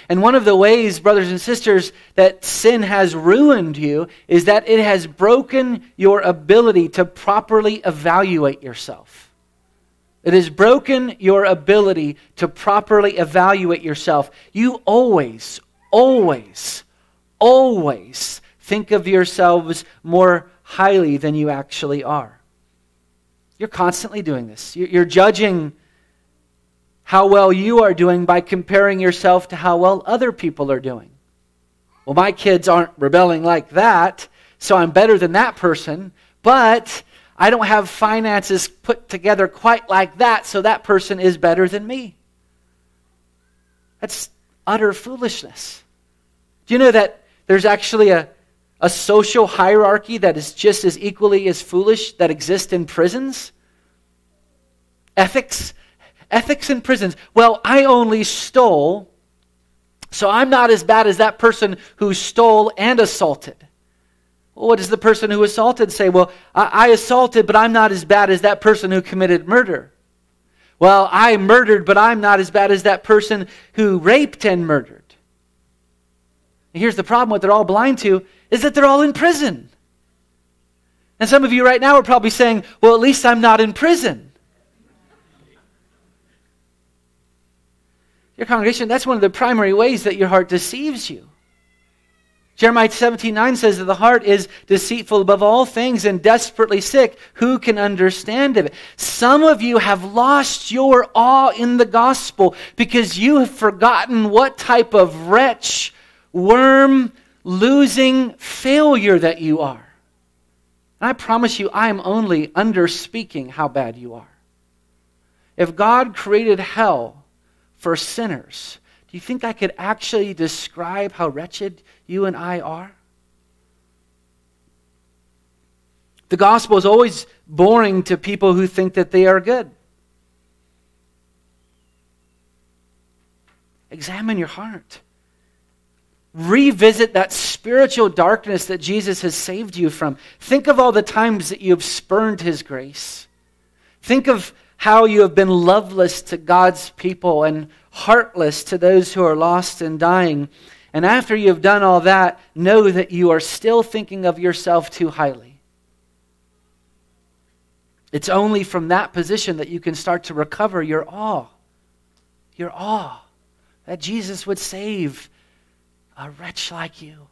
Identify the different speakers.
Speaker 1: And one of the ways, brothers and sisters, that sin has ruined you is that it has broken your ability to properly evaluate yourself. It has broken your ability to properly evaluate yourself. You always think of yourselves more highly than you actually are. You're constantly doing this. You're judging how well you are doing by comparing yourself to how well other people are doing. Well, my kids aren't rebelling like that, so I'm better than that person, but I don't have finances put together quite like that, so that person is better than me. That's utter foolishness. Do you know that there's actually a social hierarchy that is just as equally as foolish that exists in prisons? Ethics in prisons. Well, I only stole, so I'm not as bad as that person who stole and assaulted. Well, what does the person who assaulted say? Well, I assaulted, but I'm not as bad as that person who committed murder. Well, I murdered, but I'm not as bad as that person who raped and murdered. And here's the problem, what they're all blind to is that they're all in prison. And some of you right now are probably saying, well, at least I'm not in prison. Your congregation, that's one of the primary ways that your heart deceives you. Jeremiah 17:9 says that the heart is deceitful above all things and desperately sick. Who can understand it? Some of you have lost your awe in the gospel because you have forgotten what type of wretch, worm, losing failure that you are. And I promise you, I am only underspeaking how bad you are. If God created hell for sinners, do you think I could actually describe how wretched you and I are? The gospel is always boring to people who think that they are good. Examine your heart. Revisit that spiritual darkness that Jesus has saved you from. Think of all the times that you have spurned His grace. Think of how you have been loveless to God's people and heartless to those who are lost and dying. And after you have done all that, know that you are still thinking of yourself too highly. It's only from that position that you can start to recover your awe. Your awe that Jesus would save a wretch like you.